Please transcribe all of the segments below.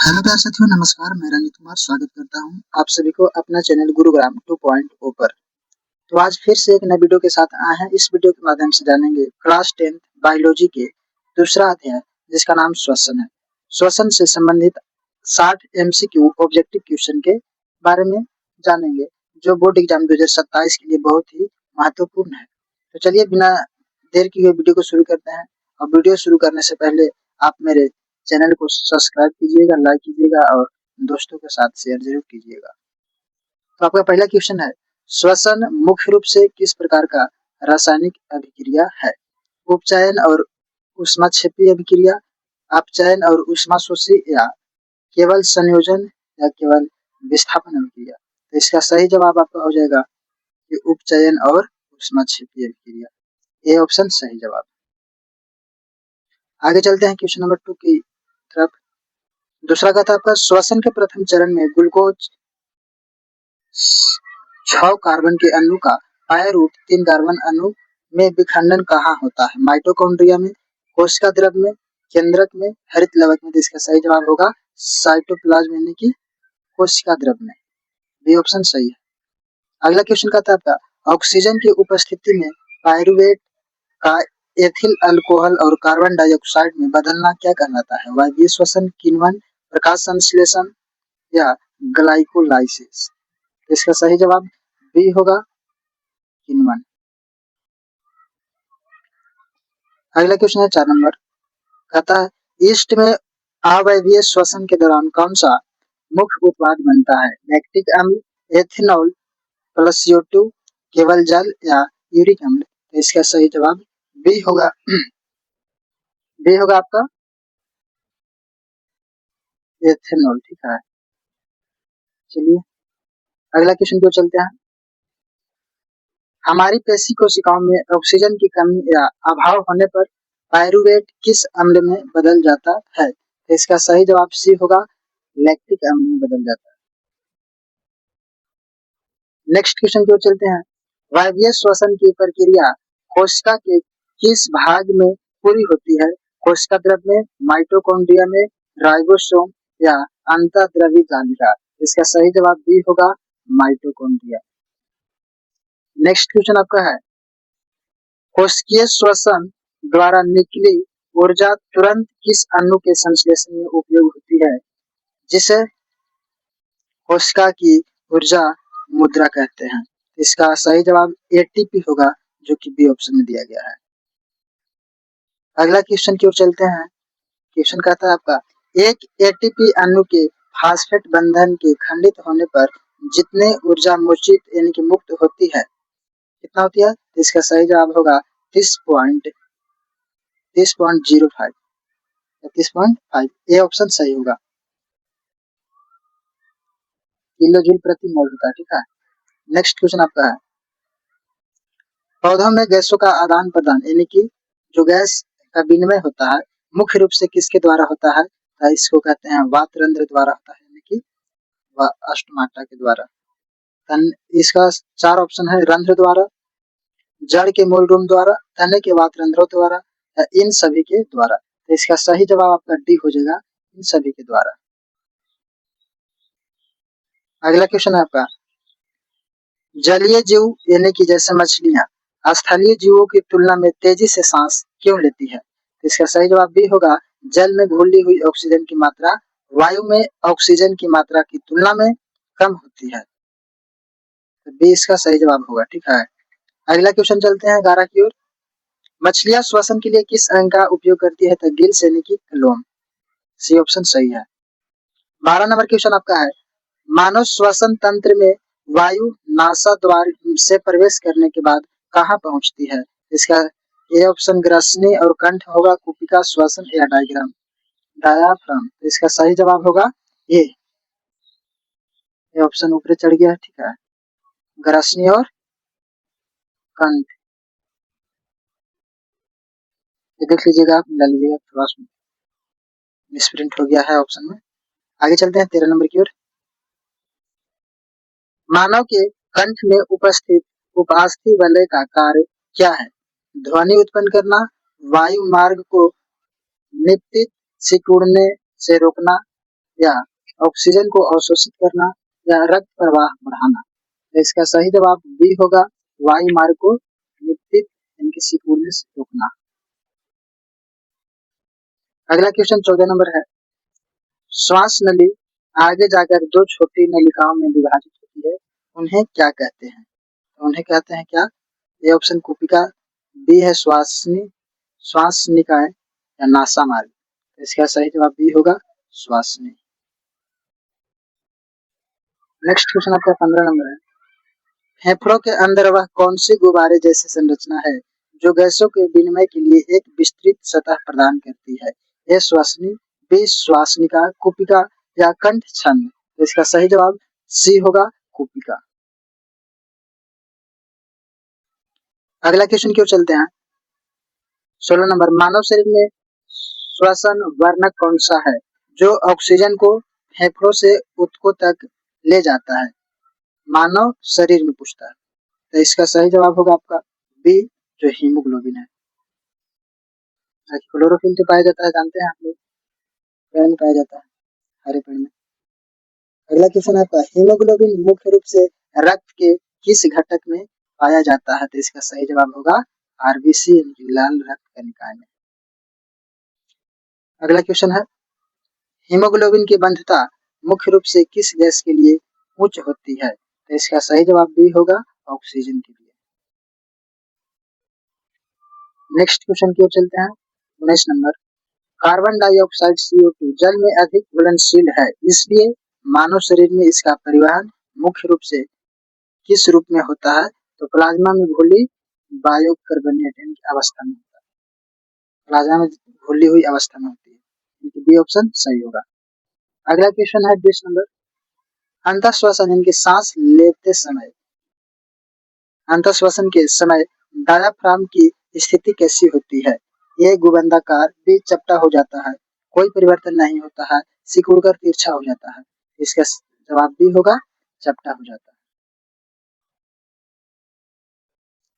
Hello प्यारे साथियों, नमस्कार। मैं रंजित कुमार स्वागत करता हूं आप सभी को अपना चैनल गुरुग्राम 2.0 पर। तो आज फिर से एक नए वीडियो के साथ आए हैं। इस वीडियो के माध्यम से जानेंगे क्लास 10 बायोलॉजी के दूसरा अध्याय जिसका नाम श्वसन है। श्वसन से संबंधित 60 एमसीक्यू ऑब्जेक्टिव क्वेश्चन के बारे में जानेंगे जो बोर्ड एग्जाम 2027 के लिए बहुत ही महत्वपूर्ण है। तो चलिए बिना देर किए वीडियो को शुरू करते हैं। और वीडियो शुरू करने से पहले आप मेरे चैनल को सब्सक्राइब कीजिएगा, लाइक कीजिएगा और दोस्तों के साथ शेयर जरूर कीजिएगा। तो आपका पहला क्वेश्चन है, श्वसन मुख्य रूप से किस प्रकार का रासायनिक अभिक्रिया है? उपचयन और ऊष्माक्षेपी अभिक्रिया, अपचयन और ऊष्माशोषी, या केवल संयोजन, या केवल विस्थापन अभिक्रिया? तो इसका सही जवाब आपका हो जाएगा कि उपचयन और ऊष्माक्षेपी अभिक्रिया। ये ऑप्शन सही जवाब। आगे चलते हैं क्वेश्चन नंबर 2 की तरफ। दूसरा का था आपका, श्वसन के प्रथम चरण में ग्लूकोज 6 कार्बन के अणु का पाया रूप 3 कार्बन अणु में विखंडन कहाँ होता है? माइटोकॉन्ड्रिया में, कोशिका द्रव में, केंद्रक में, हरित लवक में? तो इसका सही जवाब होगा साइटोप्लाज्म यानी कि कोशिका द्रव में। ये ऑप्शन सही है। अगला क्वेश्चन का था आपका, ऑक्सीजन की उपस्थिति में पायरुवेट का एथिल अल्कोहल और कार्बन डाइऑक्साइड में बदलना क्या कहलाता है? वायवीय श्वसन, किण्वन, प्रकाश संश्लेषण, या ग्लाइकोलाइसिस? इसका सही जवाब बी होगा, किण्वन। अगला क्वेश्चन है 4 नंबर, कहता है ईस्ट में अवायवीय श्वसन के दौरान कौन सा मुख्य उत्पाद बनता है? लैक्टिक अम्ल, एथेनॉल प्लस CO2, केवल जल, या यूरिक अम्ल? तो इसका सही जवाब बी होगा। बी होगा आपका एथेनॉल। ठीक है, चलिए अगला क्वेश्चन को चलते हैं। हमारी पेशी कोशिकाओं में ऑक्सीजन की कमी या अभाव होने पर पायरुवेट किस अम्ल में बदल जाता है? तो इसका सही जवाब सी होगा, लैक्टिक अम्ल में बदल जाता है। नेक्स्ट क्वेश्चन की ओर चलते हैं। वायवीय श्वसन की प्रक्रिया कोशिका के किस भाग में पूरी होती है? कोशिका द्रव में, माइटोकॉन्ड्रिया में, राइबोसोम, या अंतःद्रवी जालिका? इसका सही जवाब बी होगा, माइटोकॉन्ड्रिया। नेक्स्ट क्वेश्चन आपका है, कोशिकीय श्वसन द्वारा निकली ऊर्जा तुरंत किस अणु के संश्लेषण में उपयोग होती है जिसे कोशिका की ऊर्जा मुद्रा कहते हैं? इसका सही जवाब ATP होगा जो कि बी ऑप्शन में दिया गया है। अगला क्वेश्चन की ओर चलते हैं। क्वेश्चन कहता है आपका, एक ATP अणु के फास्फेट बंधन के खंडित होने पर जितने ऊर्जा मूर्छित यानी कि मुक्त होती है कितना होती है? इसका सही जवाब होगा 30.05 30.5। ये ऑप्शन सही होगा, किलो जूल प्रति मोल होता है। ठीक है, नेक्स्ट क्वेश्चन आपका है, पौधों में गैसों का आदान प्रदान यानी कि जो गैस का विनिमय होता है मुख्य रूप से किसके द्वारा होता है? तो इसको कहते हैं वातरंध्र द्वारा होता है, यानी कि अस्टोमाटा के द्वारा। इसका 4 ऑप्शन है, रंध्र द्वारा, जड़ के मूलरूप द्वारा, तने के वातरंध्रों द्वारा, या इन सभी के द्वारा? तो इसका सही जवाब आपका डी हो जाएगा, इन सभी के द्वारा। अगला क्वेश्चन है आपका, जलीय जीव यानी कि जैसे मछलियां स्थलीय जीवों की तुलना में तेजी से सांस क्यों लेती है? इसका सही जवाब भी होगा, जल में घुली हुई ऑक्सीजन की मात्रा वायु में ऑक्सीजन की मात्रा की तुलना में कम होती है। तो बी इसका सही जवाब होगा। ठीक है, अगला क्वेश्चन चलते हैं 11 की ओर। मछलियां श्वसन के लिए किस अंग का उपयोग करती है? तो गिल्स यानी कि लोम। सी ऑप्शन सही है। 12 नंबर क्वेश्चन आपका है, मानव श्वसन तंत्र में वायु नासा द्वार से प्रवेश करने के बाद कहाँ पहुंचती है? इसका ए ऑप्शन ग्रसनी और कंठ होगा, कुपिका, श्वसन, या डायाफ्राम? इसका सही जवाब होगा ए ऑप्शन ऊपर चढ़ गया। ठीक है, ग्रसनी और कंठ, ये देख लीजिएगा, आप मिला लीजिएगा, थोड़ा सा मिसप्रिंट हो गया है ऑप्शन में। आगे चलते हैं 13 नंबर की ओर। मानव के कंठ में उपस्थित उपास्थि वलय का कार्य क्या है? ध्वनि उत्पन्न करना, वायु मार्ग को निश्चित सिकुड़ने से रोकना, या ऑक्सीजन को अवशोषित करना या रक्त प्रवाह बढ़ाना। तो इसका सही जवाब बी होगा, वायु मार्ग को निश्चित इनकी सिकुड़ने से रोकना। अगला क्वेश्चन 14 नंबर है, श्वास नली आगे जाकर दो छोटी नलिकाओं में विभाजित होती है, उन्हें क्या कहते हैं? तो उन्हें कहते हैं क्या? ए ऑप्शन कुपिका, बी है श्वास निकाय या नासा मार्ग। तो इसका सही जवाब बी होगा, श्वासनी। नेक्स्ट क्वेश्चन आपका 15 नंबर है, फेफड़ों के अंदर वह कौन सी गुब्बारे जैसी संरचना है जो गैसों के विनिमय के लिए एक विस्तृत सतह प्रदान करती है? ए श्वासनी, बी श्वासनिका, कुपिका या कंठ छंद। तो इसका सही जवाब सी होगा, कुपिका। अगला क्वेश्चन की ओर चलते हैं। 16 नंबर, मानव शरीर में श्वसन वर्णक कौन सा है जो ऑक्सीजन को फेफड़ों से ऊतकों तक ले जाता है? मानव शरीर में पूछता है। तो इसका सही जवाब होगा आपका बी, जो हीमोग्लोबिन है। क्लोरोफिल तो पाया जाता है, जानते हैं आप लोग, पेड़ में पाया जाता है, हरे पेड़ में। अगला क्वेश्चन आपका, हीमोग्लोबिन मुख्य रूप से रक्त के किस घटक में पाया जाता है? तो इसका सही जवाब होगा आरबीसी, लाल रक्त कणिकाएं में। अगला क्वेश्चन है, हीमोग्लोबिन की बंधुता मुख्य रूप से किस गैस के लिए उच्च होती है? तो इसका सही जवाब बी होगा, ऑक्सीजन के लिए। नेक्स्ट क्वेश्चन की ओर चलते हैं। 19 नंबर, कार्बन डाइऑक्साइड CO2 जल में अधिक घुलनशील है, इसलिए मानव शरीर में इसका परिवहन मुख्य रूप से किस रूप में होता है? तो प्लाज्मा में घुली बायोकार्बोनेट अवस्था में होता है, प्लाज्मा में घुली हुई अवस्था में होती है। बी ऑप्शन सही होगा। अगला क्वेश्चन है 20 नंबर, अंतःश्वसन इनके सांस लेते समय, अंतःश्वसन के समय डायाफ्राम की स्थिति कैसी होती है? ए गुबंदाकार, बी चपटा हो जाता है, कोई परिवर्तन नहीं होता है, सिकुड़कर तिरछा हो जाता है। इसका जवाब बी होगा, चपटा हो जाता है।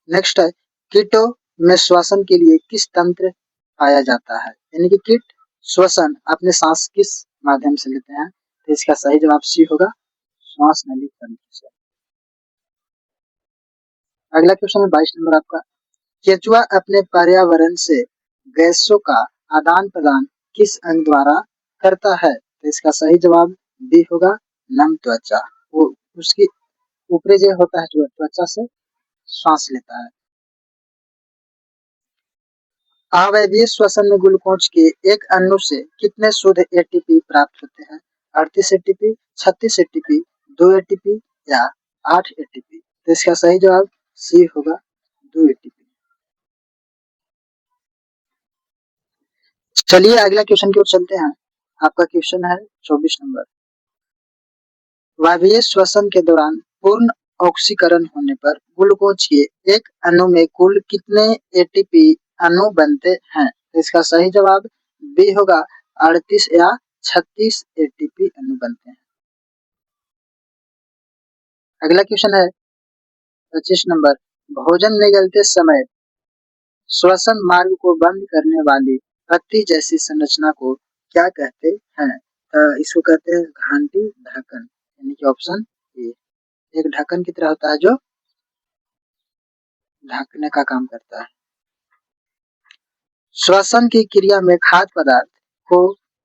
नेक्स्ट है, कीटों में श्वसन के लिए किस तंत्र पाया जाता है? यानी कि कीट श्वसन अपने सांस किस माध्यम से लेते हैं? तो इसका सही जवाब सी होगा, श्वास नली तंत्र से। अगला क्वेश्चन है 22 नंबर आपका, केचुआ अपने पर्यावरण से गैसों का आदान प्रदान किस अंग द्वारा करता है? तो इसका सही जवाब बी होगा, नम त्वचा। वो उसकी ऊपरी जो होता है, जो त्वचा से सांस लेता है। अवैधीय श्वसन में ग्लूकोज के एक अणु से कितने शुद्ध एटीपी प्राप्त होते हैं? 38 एटीपी, 36 एटीपी, 2 एटीपी या 8 एटीपी। तो इसका सही जवाब सी होगा, 2 एटीपी। चलिए अगला क्वेश्चन की ओर चलते हैं। आपका क्वेश्चन है 24 नंबर, वायवीय श्वसन के दौरान पूर्ण ऑक्सीकरण होने पर ग्लूकोज के एक अणु में कुल कितने एटीपी अणु बनते हैं? इसका सही जवाब बी होगा, 38 या 36 एटीपी अणु बनते हैं। अगला क्वेश्चन है 25 नंबर, भोजन निगलते समय श्वसन मार्ग को बंद करने वाली पत्ती जैसी संरचना को क्या कहते हैं? इसको कहते हैं घाटी ढक्कन, यानी कि ऑप्शन ए, एक ढक्कन की तरह होता है जो ढकने का काम करता है। श्वसन की क्रिया में खाद्य पदार्थ को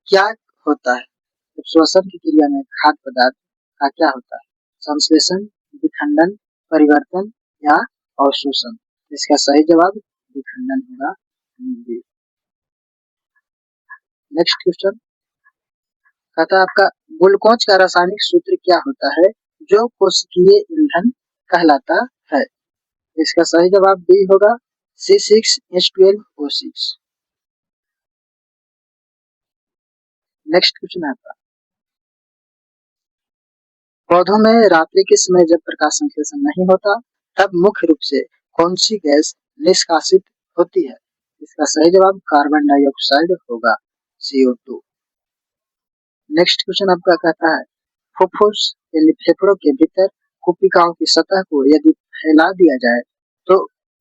क्या होता है? तो श्वसन की क्रिया में खाद्य पदार्थ का क्या होता है? संश्लेषण, विखंडन, परिवर्तन या अवशोषण। इसका सही जवाब विखंडन होगा। नेक्स्ट क्वेश्चन कहता है आपका, ग्लूकोज का रासायनिक सूत्र क्या होता है जो कोशिकीय ईंधन कहलाता है? इसका सही जवाब बी होगा, C6H12O6। नेक्स्ट क्वेश्चन है आपका, पौधों में रात्रि के समय जब प्रकाश संश्लेषण नहीं होता तब मुख्य रूप से कौन सी गैस निष्कासित होती है? इसका सही जवाब कार्बन डाइऑक्साइड होगा, CO2। नेक्स्ट क्वेश्चन आपका कहता है, फुफ्फुस यानी फेफड़ों के भीतर कुपिकाओं की सतह को यदि फैला दिया जाए तो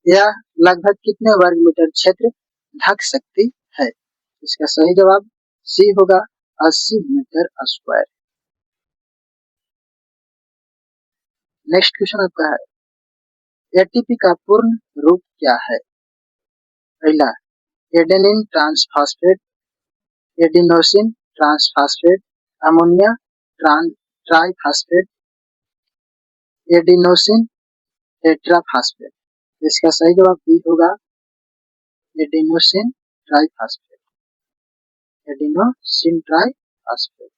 यह लगभग कितने वर्ग मीटर क्षेत्र ढक सकती है? इसका सही जवाब सी होगा, 80 मीटर स्क्वायर। नेक्स्ट क्वेश्चन आपका है एटीपी का पूर्ण रूप क्या है? पहला adenine transphosphate, adenosine transphosphate, ammonia triphosphate, adenosine tetraphosphate. इसका सही जवाब बी होगा एडिनोसिन ट्राइफॉस्फेट, एडिनोसिन ट्राइफॉस्फेट।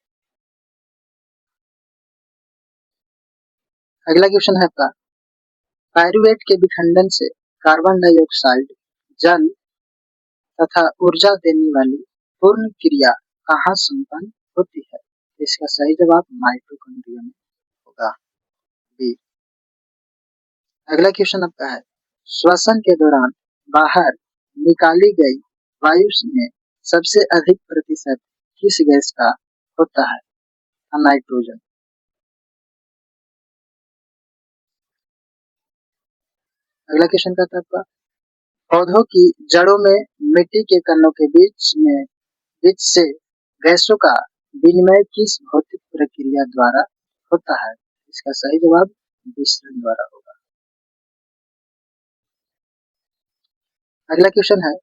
अगला क्वेश्चन है आपका पायरुवेट के विखंडन से कार्बन डाइऑक्साइड, जल तथा ऊर्जा देने वाली पूर्ण क्रिया कहाँ संपन्न होती है? इसका सही जवाब माइटोकॉन्ड्रिया में होगा, बी। अगला क्वेश्चन आपका है श्वसन के दौरान बाहर निकाली गई वायु में सबसे अधिक प्रतिशत किस गैस का होता है? नाइट्रोजन। अगला क्वेश्चन का आपका पौधों की जड़ों में मिट्टी के कणों के बीच से गैसों का विनिमय किस भौतिक प्रक्रिया द्वारा होता है? इसका सही जवाब विसरण द्वारा होगा। अगला क्वेश्चन है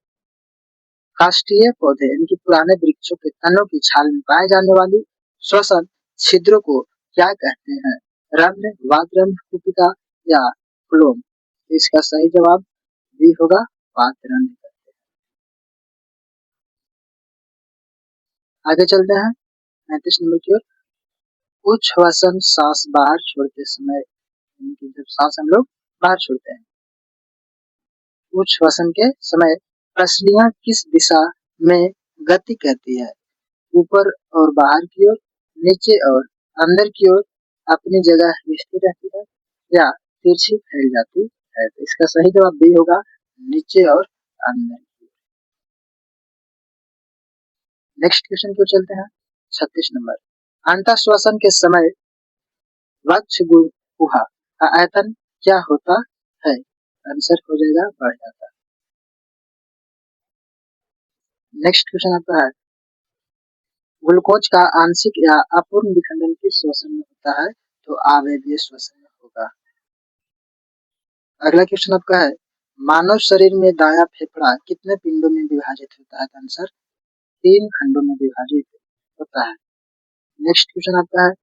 काष्ठीय पौधे यानी कि पुराने वृक्षों के तनों की छाल में पाए जाने वाली श्वसन छिद्रों को क्या कहते हैं? रंध्र, वातरंध्र, कुपिका या फ्लोम? इसका सही जवाब बी होगा वातरंध्र। आगे चलते हैं 35 नंबर की ओर। उच्छ्वसन सांस बाहर छोड़ते समय, जब सांस हम लोग बाहर छोड़ते हैं, उच्छ्वसन के समय पसलियां किस दिशा में गति करती है? ऊपर और बाहर की ओर, नीचे और अंदर की ओर अपनी जगह स्थिर रहती है या तिरछी फैल जाती है? तो इसका सही जवाब बी होगा नीचे और अंदर की ओर। नेक्स्ट क्वेश्चन की ओर चलते हैं 36 नंबर। अंतःश्वसन के समय वक्ष गुहा का आयतन क्या होता है? आंसर हो जाएगा बढ़ जाता है। नेक्स्ट क्वेश्चन आपका है ग्लूकोज का आंशिक या अपूर्ण विखंडन किस श्वसन में होता है? तो आवेगीय श्वसन में होगा। अगला क्वेश्चन आपका है मानव शरीर में दायां फेफड़ा कितने पिंडों में विभाजित होता है? आंसर 3 खंडों में विभाजित होता है। नेक्स्ट क्वेश्चन आपका है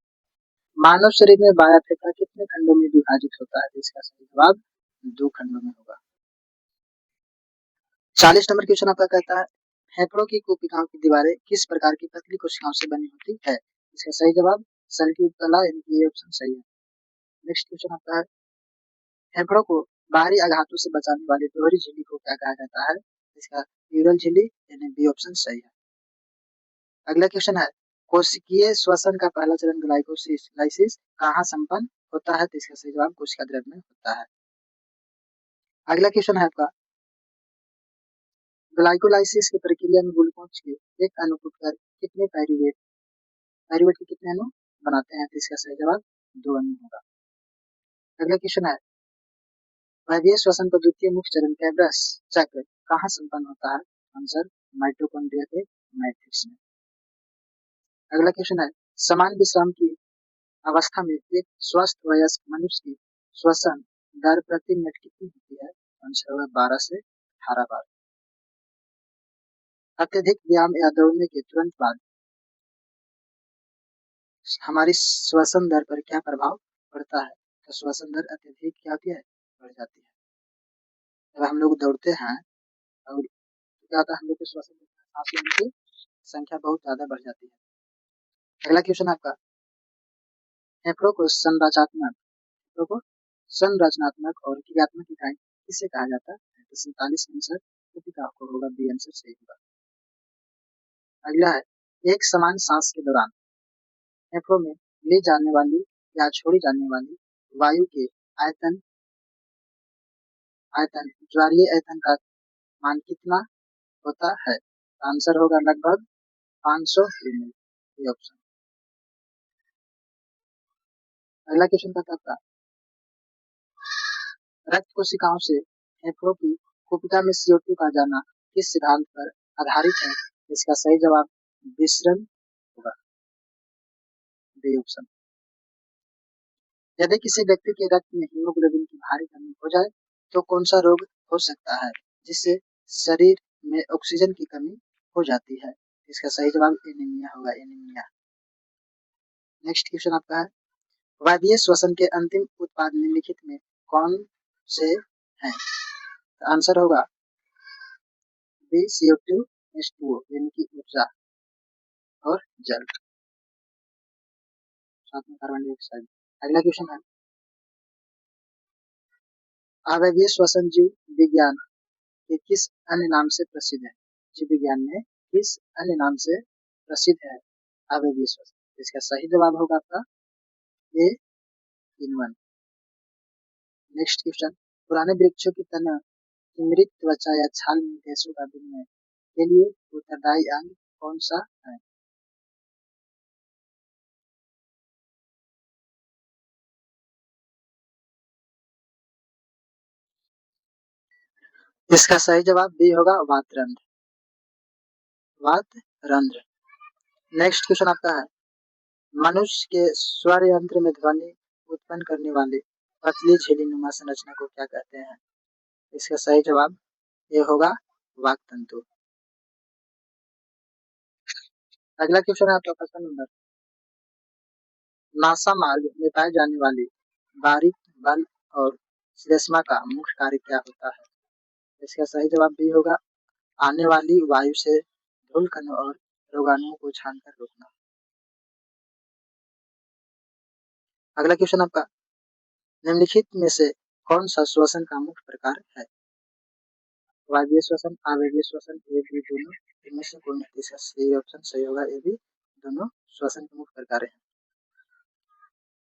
मानव शरीर में बायां फेफड़ा कितने खंडों में विभाजित होता है? इसका सही जवाब 2 खंडों में होगा। 40 नंबर क्वेश्चन आपका कहता है फेफड़ों की कोशिकाओं की दीवारें किस प्रकार की पतली कोशिकाओं से बनी होती है? इसका सही जवाब सल की उपकला यानी कि ये ऑप्शन सही है। नेक्स्ट क्वेश्चन आपका है फेफड़ों को बाहरी आघातों से बचाने वाली दोहरी झिल्ली को क्या कहा जाता है? इसका न्यूरल झिल्ली यानी बी ऑप्शन सही है। अगला क्वेश्चन है कोशिकीय श्वसन का पहला चरण ग्लाइकोलाइसिस कहाँ संपन्न होता है? तो इसका सही जवाब कोशिका द्रव्य में होता है। अगला क्वेश्चन है आपका ग्लाइकोलाइसिस की प्रक्रिया में ग्लूकोज के एक अणु को कितने पायरुवेट के कितने अणु बनाते हैं? तो इसका सही जवाब 2 अणु होगा। अगला क्वेश्चन है वायवीय श्वसन का द्वितीय मुख्य चरण कैब्रस चक्र कहाँ संपन्न होता है? आंसर माइटोकॉन्ड्रिया के मैट्रिक्स में। अगला क्वेश्चन है समान विश्राम की अवस्था में एक स्वस्थ वयस्क मनुष्य की श्वसन दर प्रति मिनट कितनी होती है? आंसर होगा 12 से 18 बार। अत्यधिक व्यायाम या दौड़ने के तुरंत बाद हमारी श्वसन दर पर क्या प्रभाव पड़ता है? तो श्वसन दर अत्यधिक क्या होती है? बढ़ जाती है। जब हम लोग दौड़ते हैं और क्या होता है हम लोग के श्वसन सांस लेने की संख्या बहुत ज्यादा बढ़ जाती है। अगला क्वेश्चन आपका फेफड़ों को संरचनात्मक और क्रियात्मक इकाई किसे कहा जाता है? तो 47 आंसर कुपिका आपको होगा, बी आंसर सही होगा। अगला है एक समान सांस के दौरान फेफड़ों में ले जाने वाली या छोड़ी जाने वाली वायु के आयतन ज्वारीय आयतन का मान कितना होता है? आंसर होगा लगभग 500 ml, ये ऑप्शन। अगला क्वेश्चन का था रक्त कोशिकाओं से फेफड़ों की कुपिका में CO2 का जाना किस सिद्धांत पर आधारित है? इसका सही जवाब विसरण होगा। B option. यदि किसी व्यक्ति के रक्त में हीमोग्लोबिन की भारी कमी हो जाए तो कौन सा रोग हो सकता है जिससे शरीर में ऑक्सीजन की कमी हो जाती है? इसका सही जवाब एनीमिया होगा, एनीमिया। नेक्स्ट क्वेश्चन आपका है, वायवीय श्वसन के अंतिम उत्पाद निम्नलिखित में कौन से हैं? आंसर होगा बी CO2 H2O यानी कि ऊर्जा और जल, साथ में कार्बन डाइऑक्साइड। अगला क्वेश्चन है, अवायवीय श्वसन जीव विज्ञान के किस अन्य नाम से प्रसिद्ध है? जीव विज्ञान में किस अन्य नाम से प्रसिद्ध है अवायवीय श्वसन? इसका सही जवाब होगा आपका ए किण्वन। नेक्स्ट क्वेश्चन, पुराने वृक्षों की तना की मृत त्वचा या छाल में गैसों का विनिमय के लिए उत्तरदायी अंग कौन सा है? इसका सही जवाब बी होगा वातरंध्र, वातरंध्र। नेक्स्ट क्वेश्चन आपका है, मनुष्य के स्वर यंत्र में ध्वनि उत्पन्न करने वाली पतली झिल्ली-नुमा संरचना को क्या कहते हैं? इसका सही जवाब ये होगा वाक तंतु। अगला क्वेश्चन है आपका क्वेश्चन नंबर, नासा मार्ग में पाए जाने वाली बारीक बल और श्लेष्मा का मुख्य कार्य क्या होता है? इसका सही जवाब बी होगा आने वाली वायु से धूल कणों और रोगाणुओं को छानकर रोकना। अगला क्वेश्चन आपका, निम्नलिखित में से कौन सा श्वसन का मुख्य प्रकार है? वायवीय श्वसन, अवायवीय श्वसन, ए बी दोनों, इनमें से कौन है? इसका सही ऑप्शन सही होगा ए बी दोनों श्वसन के मुख्य प्रकार हैं।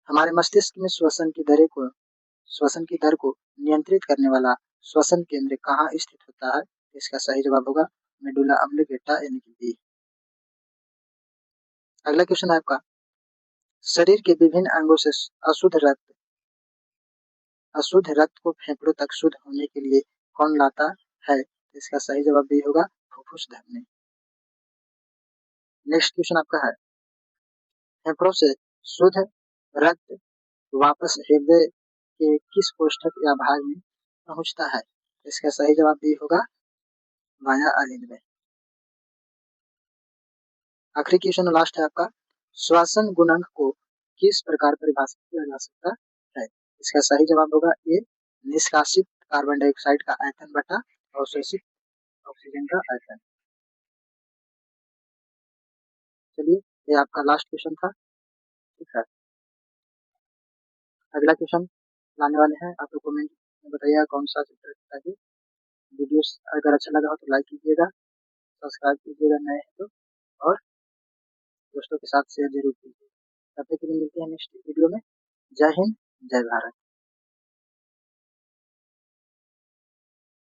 हमारे मस्तिष्क में श्वसन की दर को नियंत्रित करने वाला श्वसन केंद्र कहाँ स्थित होता है? इसका सही जवाब होगा मेडुला ऑब्लिंगेटा यानी कि बी। अगला क्वेश्चन है आपका, शरीर के विभिन्न अंगों से अशुद्ध रक्त को फेफड़ों तक शुद्ध होने के लिए कौन लाता है? इसका सही जवाब बी होगा फुफ्फुस धमनी। नेक्स्ट क्वेश्चन आपका है, फेफड़ों से शुद्ध रक्त वापस हृदय के किस कोष्ठक या भाग में पहुंचता है? इसका सही जवाब बी होगा वाया अलिंद में। आखिरी क्वेश्चन लास्ट है आपका, श्वसन गुणांक को किस प्रकार परिभाषित किया जा सकता है? इसका सही जवाब होगा ए निष्कासित कार्बन डाइऑक्साइड का आयतन बटा अवशोषित ऑक्सीजन का आयतन। चलिए ये आपका लास्ट क्वेश्चन था, ठीक है। अगला क्वेश्चन लाने वाले हैं, आप लोग कमेंट में बताइएगा कौन सा चैप्टर चाहिए। वीडियो अगर अच्छा लगा हो तो लाइक कीजिएगा, सब्सक्राइब कीजिएगा नए हैं तो, और दोस्तों के साथ शेयर जरूर कीजिए। तब तक के लिए मिलते हैं नेक्स्ट वीडियो में। जय हिंद, जय भारत।